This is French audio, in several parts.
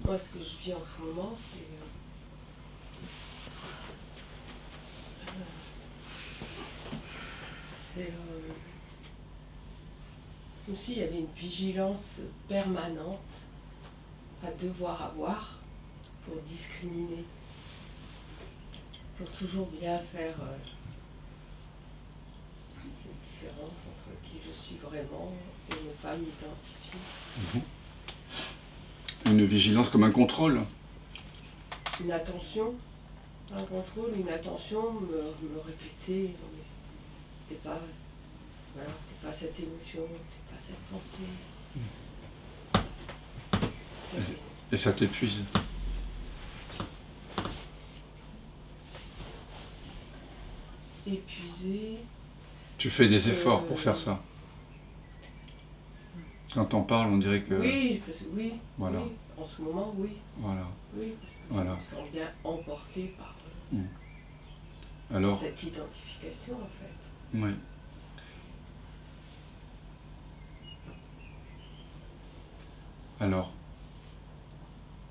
Moi, ce que je vis en ce moment, c'est comme s'il y avait une vigilance permanente à devoir avoir pour discriminer, pour toujours bien faire cette différence entre qui je suis vraiment et ne pas m'identifier. Une vigilance comme un contrôle. Une attention, un contrôle, une attention, me répéter, non mais t'es pas, voilà, t'es pas cette émotion, t'es pas cette pensée. Et ça t'épuise. Épuisé. Tu fais des efforts pour faire ça. Quand on parle, on dirait que... Oui, parce que oui, voilà. Oui, en ce moment, oui. Voilà. Oui, parce que voilà. je me sens bien emporté par Alors, cette identification, en fait. Oui. Alors,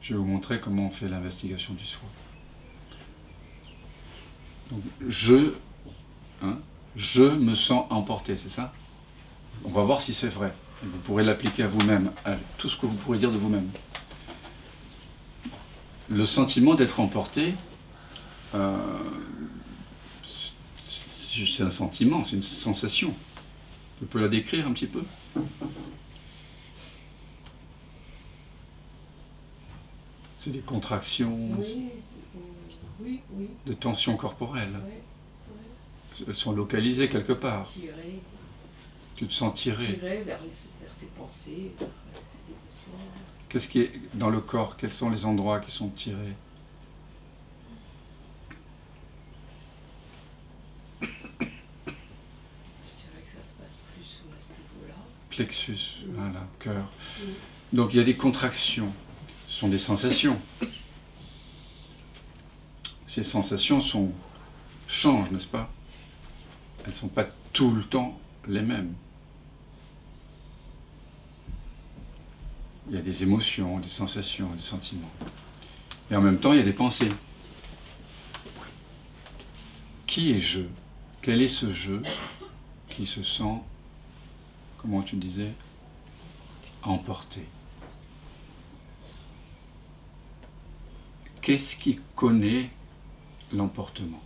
je vais vous montrer comment on fait l'investigation du soi. Donc, je me sens emporté, c'est ça? On va voir si c'est vrai. Et vous pourrez l'appliquer à vous-même, à tout ce que vous pourrez dire de vous-même. Le sentiment d'être emporté, c'est un sentiment, c'est une sensation. Tu peux la décrire un petit peu? C'est des contractions, oui. de tensions corporelles. Oui. Elles sont localisées quelque part. Tiré. Tu te sens tiré. Tiré vers ses pensées, vers ses émotions. Qu'est-ce qui est dans le corps? Quels sont les endroits qui sont tirés? Je dirais que ça se passe plus à ce niveau-là. Plexus, voilà, cœur. Donc il y a des contractions. Ce sont des sensations. Ces sensations changent, n'est-ce pas? Elles ne sont pas tout le temps les mêmes. Il y a des émotions, des sensations, des sentiments. Et en même temps, il y a des pensées. Qui est je? Quel est ce je qui se sent, comment tu disais, emporté? Qu'est-ce qui connaît l'emportement?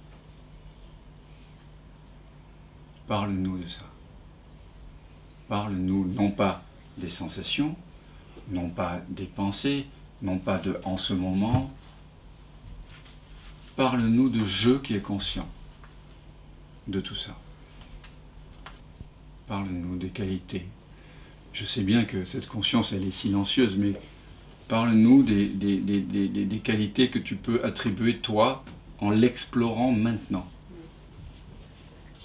Parle-nous de ça. Parle-nous non pas des sensations, non pas des pensées, non pas de « en ce moment ». Parle-nous de « je » qui est conscient de tout ça. Parle-nous des qualités. Je sais bien que cette conscience, elle est silencieuse, mais parle-nous des qualités que tu peux attribuer, toi, en l'explorant maintenant.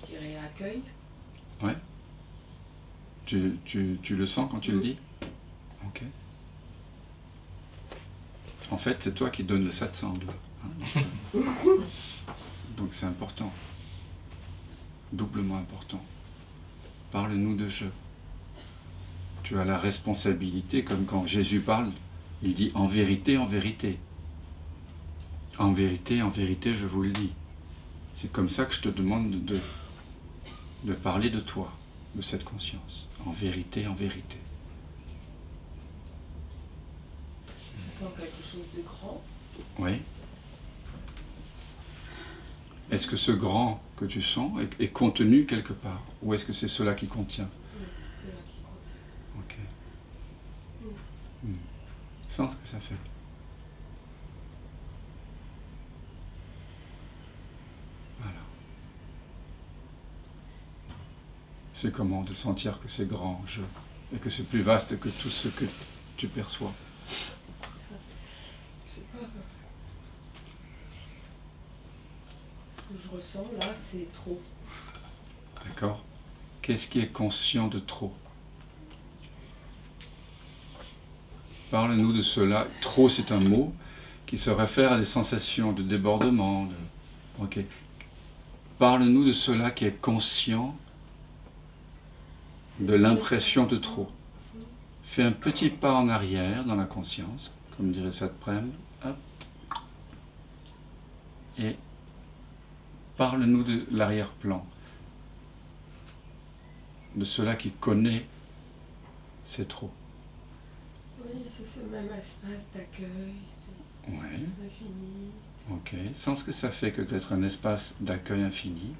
Je dirais accueil. Ouais. Tu le sens quand tu le dis? Ok. En fait, c'est toi qui donnes le satsang. Donc c'est important. Doublement important. Parle-nous de je. Tu as la responsabilité, comme quand Jésus parle, il dit en vérité, en vérité. En vérité, je vous le dis. C'est comme ça que je te demande de parler de toi, de cette conscience. En vérité, en vérité. Je sens quelque chose de grand. Oui. Est-ce que ce grand que tu sens est contenu quelque part? Ou est-ce que c'est cela qui contient? C'est cela qui contient. Ok. Sens ce que ça fait. Voilà. C'est comment de sentir que c'est grand, je, et que c'est plus vaste que tout ce que tu perçois? Je sais pas. Ce que je ressens là, c'est trop. D'accord. Qu'est-ce qui est conscient de trop? Parle-nous de cela. Trop, c'est un mot qui se réfère à des sensations de débordement. Ok. Parle-nous de cela qui est conscient de l'impression de trop. Fais un petit pas en arrière dans la conscience, comme dirait Satprem. Hop. Et parle-nous de l'arrière-plan, de cela qui connaît c'est trop. Oui, c'est ce même espace d'accueil, Ouais. d'infini. Ok. Sans ce que ça fait que d'être un espace d'accueil infini.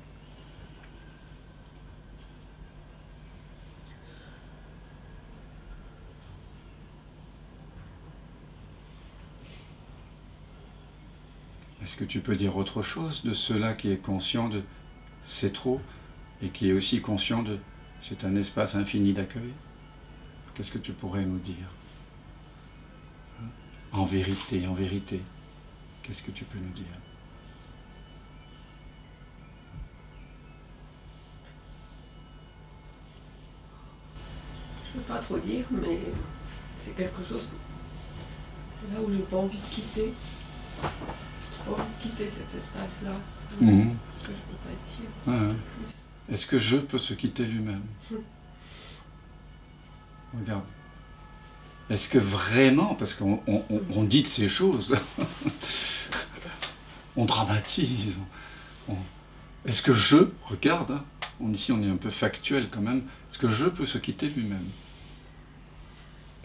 Est-ce que tu peux dire autre chose de cela qui est conscient de c'est trop et qui est aussi conscient de c'est un espace infini d'accueil? Qu'est-ce que tu pourrais nous dire? En vérité, qu'est-ce que tu peux nous dire? Je ne peux pas trop dire, mais c'est quelque chose c'est là où j'ai pas envie de quitter. J'ai pas envie de quitter cet espace-là. Mhm. Que je peux pas dire. Ouais. Est-ce que je peux se quitter lui-même? Regarde. Est-ce que vraiment, parce qu'on dit de ces choses, on dramatise, est-ce que je, regarde, hein, ici on est un peu factuel quand même, est-ce que je peux se quitter lui-même?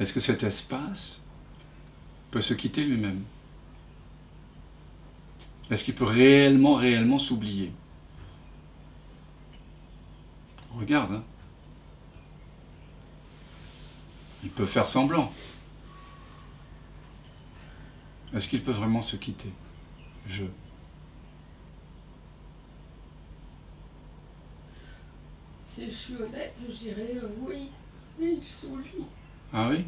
Est-ce que cet espace peut se quitter lui-même? Est-ce qu'il peut réellement s'oublier? Regarde, hein. Il peut faire semblant. Est-ce qu'il peut vraiment se quitter? Je. Si je suis honnête, je dirais oui, il s'oublie. Ah oui?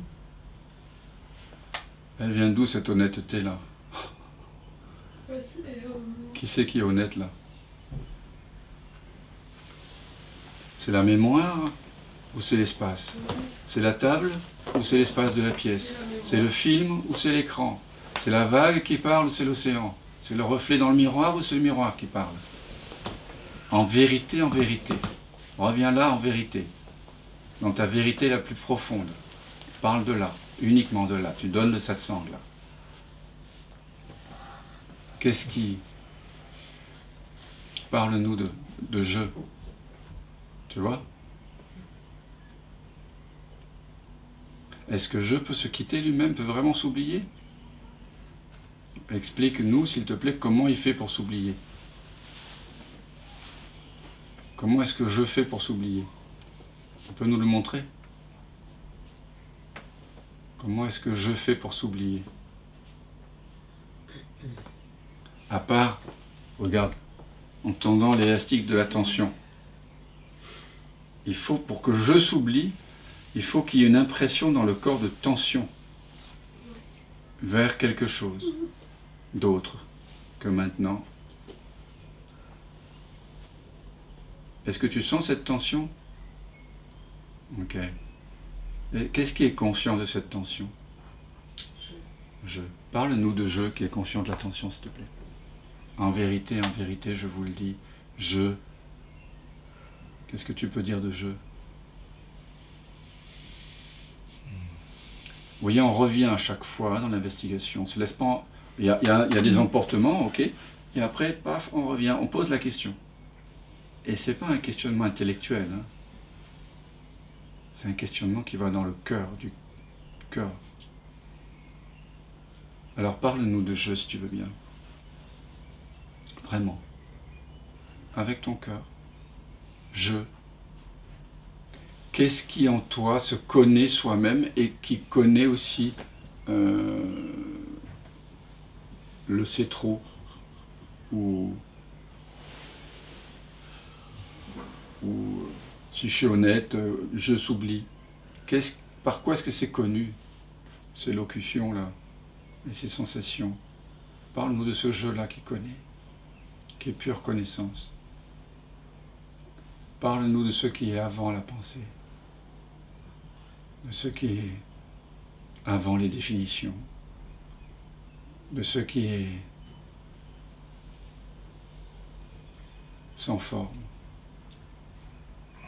Elle vient d'où cette honnêteté-là? Qui c'est qui est honnête là? C'est la mémoire ou c'est l'espace? C'est la table ou c'est l'espace de la pièce? C'est le film ou c'est l'écran? C'est la vague qui parle ou c'est l'océan? C'est le reflet dans le miroir ou c'est le miroir qui parle? En vérité, reviens là en vérité, dans ta vérité la plus profonde. Parle de là, uniquement de là, tu donnes le satsang là. Qu'est-ce qui... Parle-nous de je. Tu vois? Est-ce que je peux se quitter lui-même, peut vraiment s'oublier? Explique-nous, s'il te plaît, comment il fait pour s'oublier. Comment est-ce que je fais pour s'oublier? Tu peux nous le montrer? Comment est-ce que je fais pour s'oublier? À part, regarde, en tendant l'élastique de l'attention. Il faut, pour que je s'oublie, il faut qu'il y ait une impression dans le corps de tension vers quelque chose d'autre que maintenant. Est-ce que tu sens cette tension? Ok. Et qu'est-ce qui est conscient de cette tension? Je. Parle-nous de je qui est conscient de la tension, s'il te plaît. En vérité, je vous le dis, je. Qu'est-ce que tu peux dire de je? Vous voyez, on revient à chaque fois dans l'investigation. Il y a des emportements, ok, et après, paf, on revient, on pose la question. Et ce n'est pas un questionnement intellectuel, hein. C'est un questionnement qui va dans le cœur, du cœur. Alors parle-nous de je, si tu veux bien. Vraiment. Avec ton cœur. Je. Qu'est-ce qui en toi se connaît soi-même et qui connaît aussi le c'est trop ou si je suis honnête, je s'oublie. Par quoi est-ce que c'est connu, ces locutions-là et ces sensations? Parle-nous de ce jeu-là qui connaît, qui est pure connaissance. Parle-nous de ce qui est avant la pensée, de ce qui est avant les définitions, de ce qui est sans forme,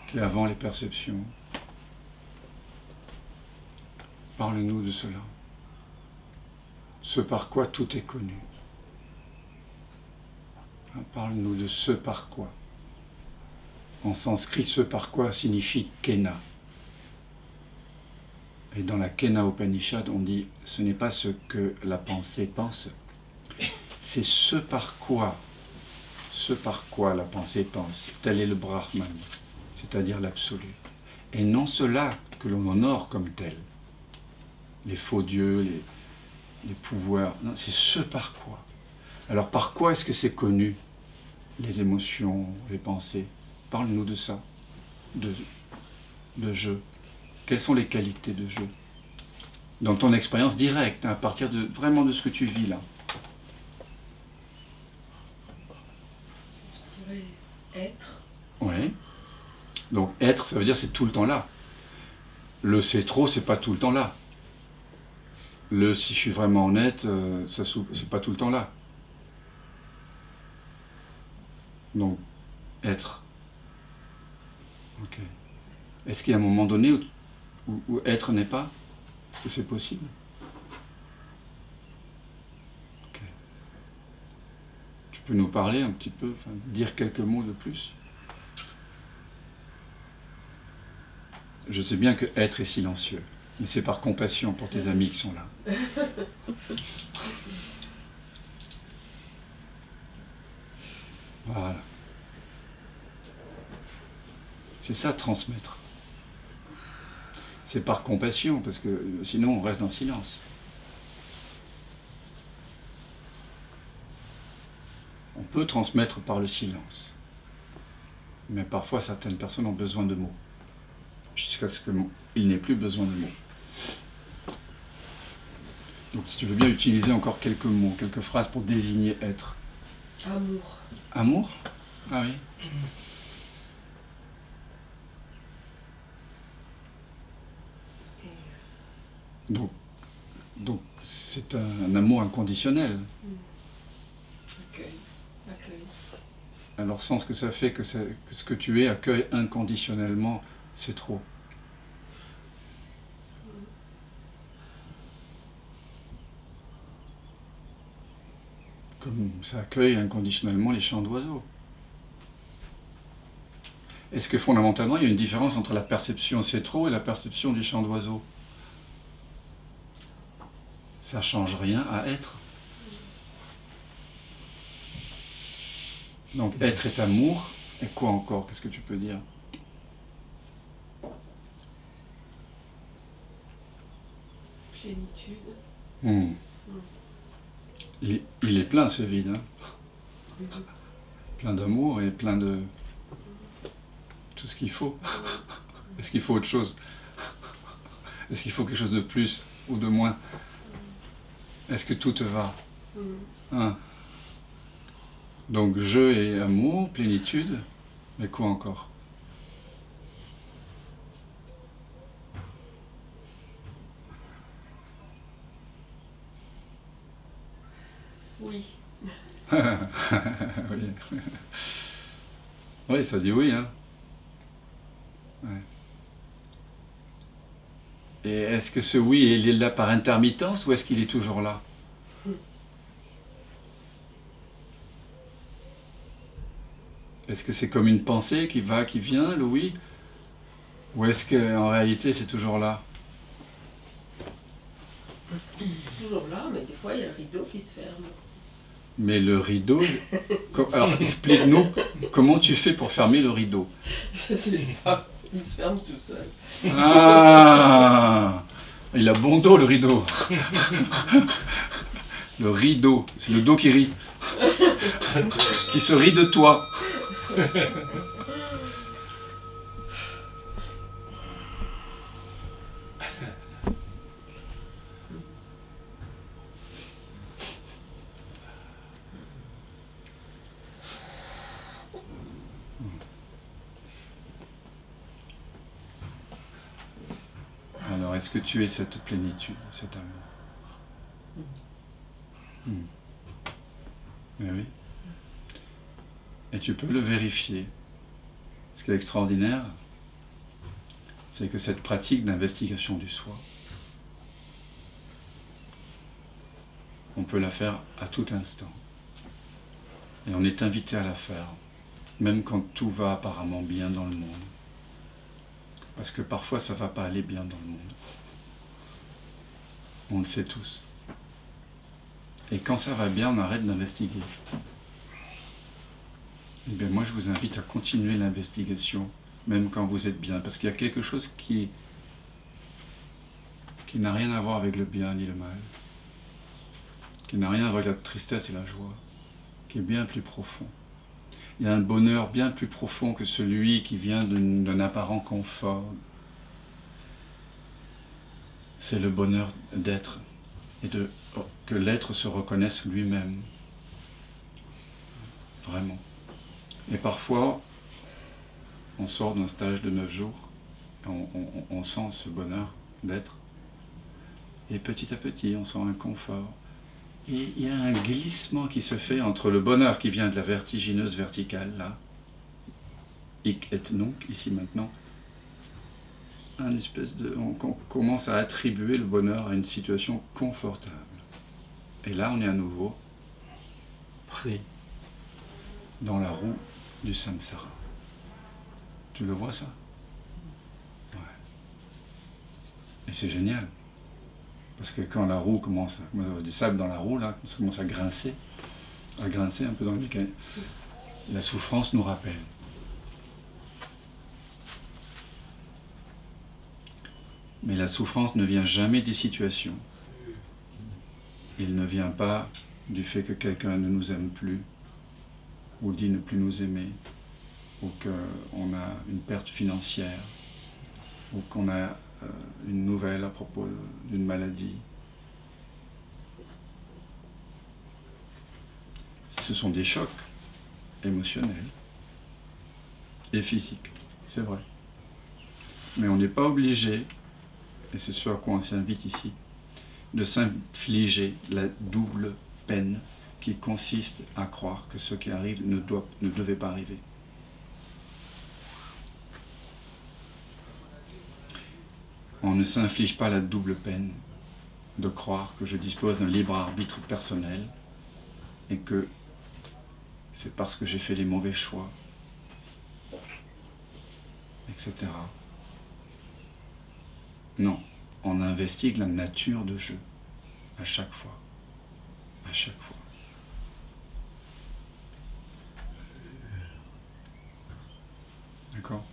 qui est avant les perceptions. Parle-nous de cela. ce par quoi tout est connu. Parle-nous de ce par quoi. En sanskrit, ce par quoi signifie kena. Et dans la Kena Upanishad, on dit ce n'est pas ce que la pensée pense, c'est ce par quoi la pensée pense. Tel est le Brahman, c'est-à-dire l'absolu. Et non cela que l'on honore comme tel. Les faux dieux, les pouvoirs. Non, c'est ce par quoi. Alors par quoi est-ce que c'est connu, les émotions, les pensées? Parle-nous de ça, de jeu. Quelles sont les qualités de jeu? Dans ton expérience directe, à partir de vraiment de ce que tu vis là. Je dirais être. Oui. Donc être, ça veut dire c'est tout le temps là. Le c'est trop, c'est pas tout le temps là. Le si je suis vraiment honnête, c'est pas tout le temps là. Donc être. Ok. Est-ce qu'il y a un moment donné où être n'est pas? Est-ce que c'est possible? Ok. Tu peux nous parler un petit peu, dire quelques mots de plus? Je sais bien que être est silencieux, mais c'est par compassion pour tes amis qui sont là. Voilà. C'est ça, transmettre. C'est par compassion, parce que sinon on reste dans le silence. On peut transmettre par le silence. Mais parfois certaines personnes ont besoin de mots. Jusqu'à ce qu'il n'ait plus besoin de mots. Donc si tu veux bien utiliser encore quelques mots, quelques phrases pour désigner être. Amour. Amour? Ah oui. Donc c'est un amour inconditionnel. Accueil. Alors sans ce que ça fait que ce que tu es accueille inconditionnellement, c'est trop. Comme ça accueille inconditionnellement les chants d'oiseaux. Est-ce que fondamentalement il y a une différence entre la perception c'est trop et la perception du chant d'oiseaux? Ça ne change rien à être. Donc être est amour, et quoi encore? Qu'est-ce que tu peux dire? Plénitude. Il est plein ce vide, hein? Plein d'amour et plein de tout ce qu'il faut. Est-ce qu'il faut autre chose? Est-ce qu'il faut quelque chose de plus ou de moins? Est-ce que tout te va? Hein? Donc jeu et amour, plénitude, mais quoi encore? Oui. Oui. Oui, ça dit oui, hein. Ouais. Et est-ce que ce oui, il est là par intermittence ou est-ce qu'il est toujours là? Est-ce que c'est comme une pensée qui va, qui vient, le oui? Ou est-ce qu'en réalité c'est toujours là? C'est toujours là, mais des fois il y a le rideau qui se ferme. Mais le rideau... Alors explique-nous comment tu fais pour fermer le rideau. Je sais pas, il se ferme tout seul. Ah! Il a bon dos le rideau. Le rideau, c'est le dos qui rit. Qui se rit de toi. Alors, est-ce que tu es cette plénitude, cet amour? Eh oui. Et tu peux le vérifier. Ce qui est extraordinaire, c'est que cette pratique d'investigation du soi on peut la faire à tout instant. Et on est invité à la faire, même quand tout va apparemment bien dans le monde. Parce que parfois ça ne va pas aller bien dans le monde. On le sait tous. Et quand ça va bien, on arrête d'investiguer. Eh bien moi je vous invite à continuer l'investigation, même quand vous êtes bien, parce qu'il y a quelque chose qui n'a rien à voir avec le bien ni le mal, qui n'a rien à voir avec la tristesse et la joie, qui est bien plus profond. Il y a un bonheur bien plus profond que celui qui vient d'un apparent confort. C'est le bonheur d'être et que l'être se reconnaisse lui-même. Vraiment. Et parfois, on sort d'un stage de 9 jours, et on sent ce bonheur d'être. Et petit à petit, on sent un confort. Et il y a un glissement qui se fait entre le bonheur qui vient de la vertigineuse verticale, là, hic et nunc, ici maintenant, on commence à attribuer le bonheur à une situation confortable. Et là, on est à nouveau pris dans la roue du samsara. Tu le vois ça? Ouais. Et c'est génial. Parce que quand la roue commence, du sable dans la roue, là, ça commence à grincer un peu dans le mécanisme, la souffrance nous rappelle. Mais la souffrance ne vient jamais des situations. Elle ne vient pas du fait que quelqu'un ne nous aime plus, ou dit ne plus nous aimer, ou qu'on a une perte financière, ou qu'on a une nouvelle à propos d'une maladie. Ce sont des chocs émotionnels et physiques, c'est vrai. Mais on n'est pas obligé, et c'est ce à quoi on s'invite ici, de s'infliger la double peine qui consiste à croire que ce qui arrive ne devait pas arriver. On ne s'inflige pas la double peine de croire que je dispose d'un libre arbitre personnel et que c'est parce que j'ai fait les mauvais choix, etc. Non, on investigue la nature de jeu à chaque fois. À chaque fois. D'accord?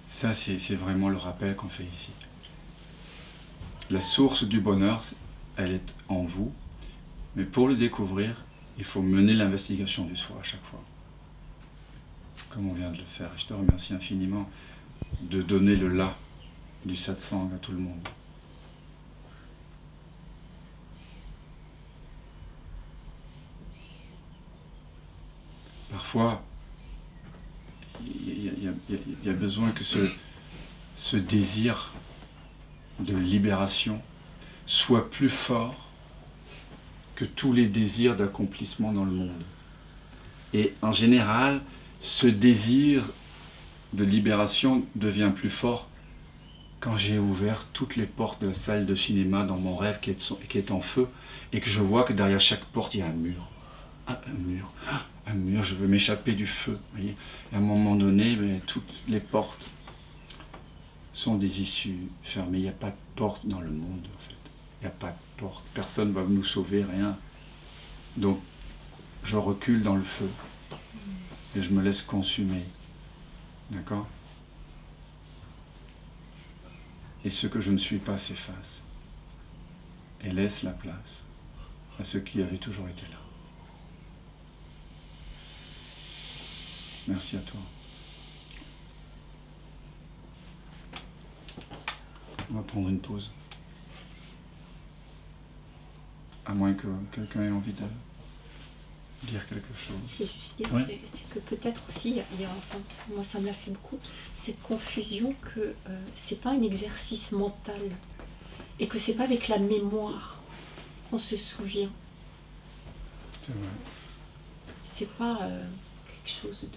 Ça, c'est vraiment le rappel qu'on fait ici. La source du bonheur, elle est en vous, mais pour le découvrir, il faut mener l'investigation du soi à chaque fois. Comme on vient de le faire. Je te remercie infiniment de donner le là du satsang à tout le monde. Parfois, il y a besoin que ce désir de libération soit plus fort que tous les désirs d'accomplissement dans le monde. Et en général, ce désir de libération devient plus fort quand j'ai ouvert toutes les portes de la salle de cinéma dans mon rêve qui est en feu et que je vois que derrière chaque porte il y a un mur. Ah, un mur, je veux m'échapper du feu. Voyez, et à un moment donné, toutes les portes sont des issues fermées. Il n'y a pas de porte dans le monde, en fait. Il n'y a pas de porte. Personne ne va nous sauver, rien. Donc, je recule dans le feu et je me laisse consumer. D'accord? Et ce que je ne suis pas s'efface et laisse la place à ce qui avait toujours été là. Merci à toi. On va prendre une pause. À moins que quelqu'un ait envie de dire quelque chose. Je vais juste dire, ouais. c'est que peut-être aussi, enfin, moi ça me l'a fait beaucoup, cette confusion que c'est pas un exercice mental et que c'est pas avec la mémoire qu'on se souvient. C'est vrai. C'est pas quelque chose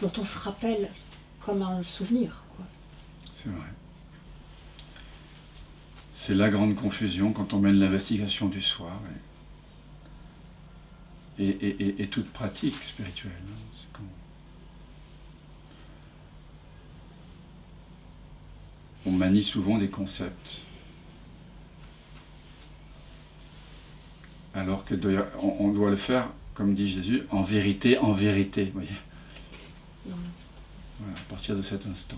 dont on se rappelle comme un souvenir, quoi. C'est vrai. C'est la grande confusion quand on mène l'investigation du soi. Ouais. Et toute pratique spirituelle. Hein, c'est quand on manie souvent des concepts. Alors que on doit le faire, comme dit Jésus, en vérité, vous voyez. Voilà, à partir de cet instant.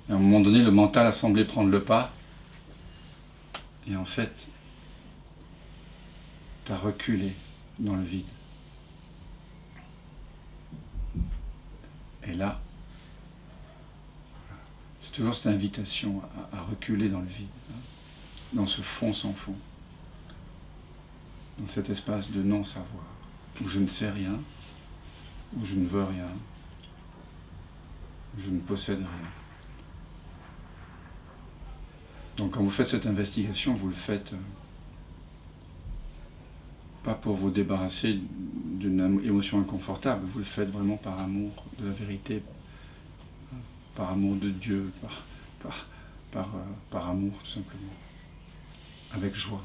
Et à un moment donné, le mental a semblé prendre le pas, et en fait, tu as reculé dans le vide. Et là, c'est toujours cette invitation à reculer dans le vide, hein, dans ce fond sans fond, dans cet espace de non-savoir, où je ne sais rien, où je ne veux rien, où je ne possède rien. Donc quand vous faites cette investigation, vous le faites pas pour vous débarrasser d'une émotion inconfortable, vous le faites vraiment par amour de la vérité, par amour de Dieu, par amour tout simplement, avec joie.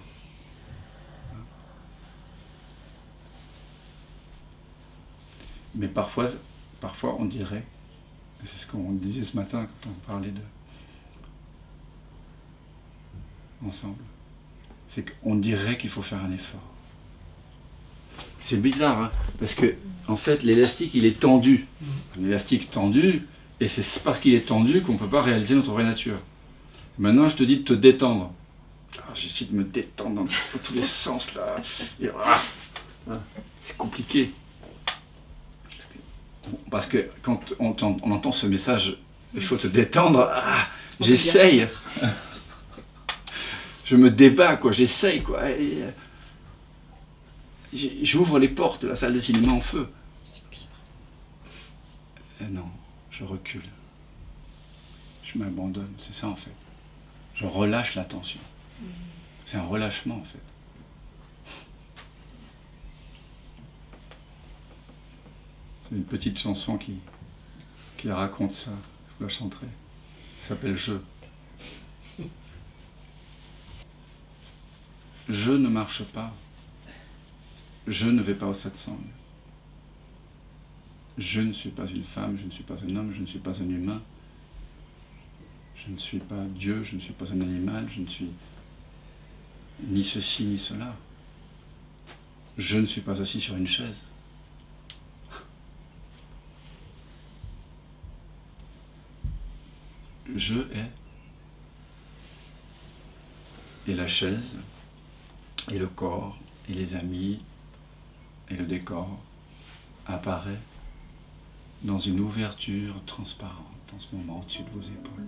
Mais parfois on dirait, et c'est ce qu'on disait ce matin quand on parlait ensemble, c'est qu'on dirait qu'il faut faire un effort. C'est bizarre, hein, parce que en fait l'élastique il est tendu. Un élastique tendu, et c'est parce qu'il est tendu qu'on ne peut pas réaliser notre vraie nature. Maintenant je te dis de te détendre. J'essaie de me détendre dans tous les sens là. C'est compliqué. Parce que quand on entend ce message, il faut te détendre, j'essaye. Je me débat, quoi, j'essaye, quoi. J'ouvre les portes de la salle de cinéma en feu. Et non, je recule. Je m'abandonne, c'est ça en fait. Je relâche la tension. C'est un relâchement en fait. C'est une petite chanson qui raconte ça. Je vous la chanterai. Ça s'appelle « Je ». Je ne marche pas. Je ne vais pas au satsang. Je ne suis pas une femme, je ne suis pas un homme, je ne suis pas un humain. Je ne suis pas Dieu, je ne suis pas un animal, je ne suis ni ceci ni cela. Je ne suis pas assis sur une chaise. Je est. Et la chaise, et le corps, et les amis, et le décor apparaît dans une ouverture transparente en ce moment au-dessus de vos épaules.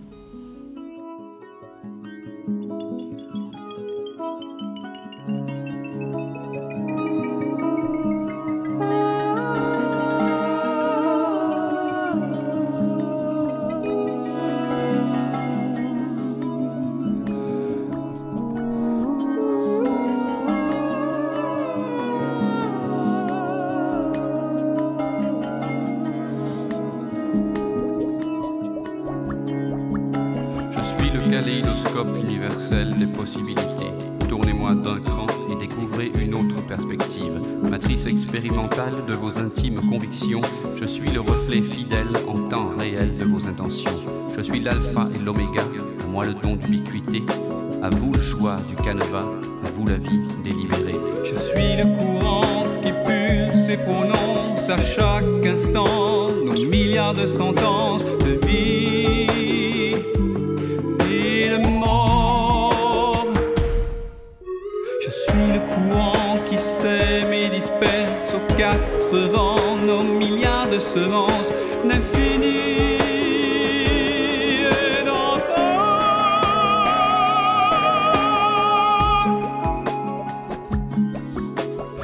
Kaléidoscope universel des possibilités. Tournez-moi d'un cran et découvrez une autre perspective. Matrice expérimentale de vos intimes convictions. Je suis le reflet fidèle en temps réel de vos intentions. Je suis l'alpha et l'oméga, à moi le don d'ubiquité. À vous le choix du canevas, à vous la vie délibérée. Je suis le courant qui pulse et prononce à chaque instant nos milliards de sentences de vie. Qui sème et disperse aux quatre vents nos milliards de semences d'infini et d'encore.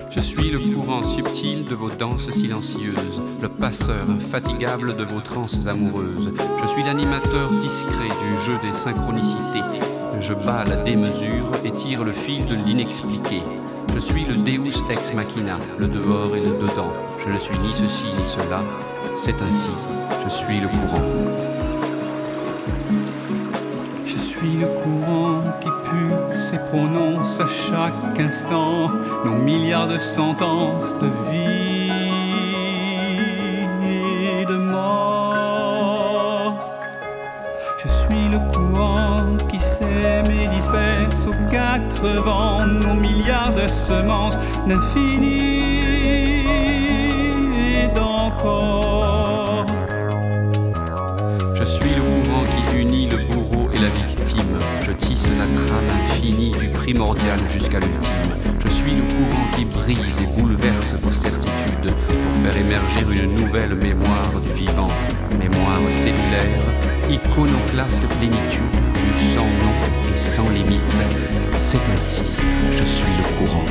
Je suis le courant subtil de vos danses silencieuses, le passeur infatigable de vos transes amoureuses. Je suis l'animateur discret du jeu des synchronicités. Je bats la démesure et tire le fil de l'inexpliqué. Je suis le Deus ex machina, le dehors et le dedans. Je ne suis ni ceci ni cela, c'est ainsi, je suis le courant. Je suis suis le courant qui pulse et prononce à chaque instant nos milliards de sentences de vie et de mort. Je suis le courant qui sème et disperse aux quatre vents nos milliards de semences d'infini et d'encore. Je suis le courant qui unit le bourreau et la victime. Je tisse la trame infinie du primordial jusqu'à l'ultime. Je suis le courant qui brise et bouleverse vos certitudes pour faire émerger une nouvelle mémoire du vivant, mémoire cellulaire, iconoclaste plénitude du sans nom et sans limite. C'est ainsi, je suis le courant.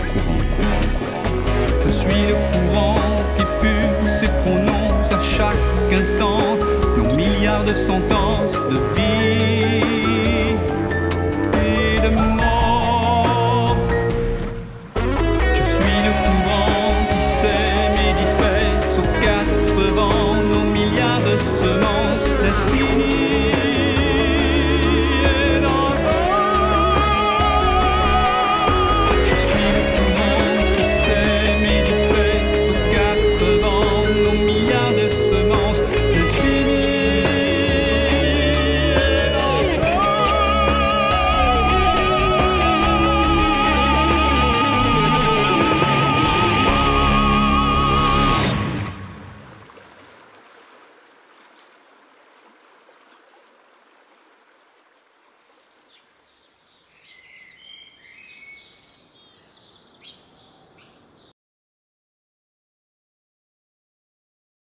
Je suis le courant qui pulse et prononce à chaque instant nos milliards de sentences de vie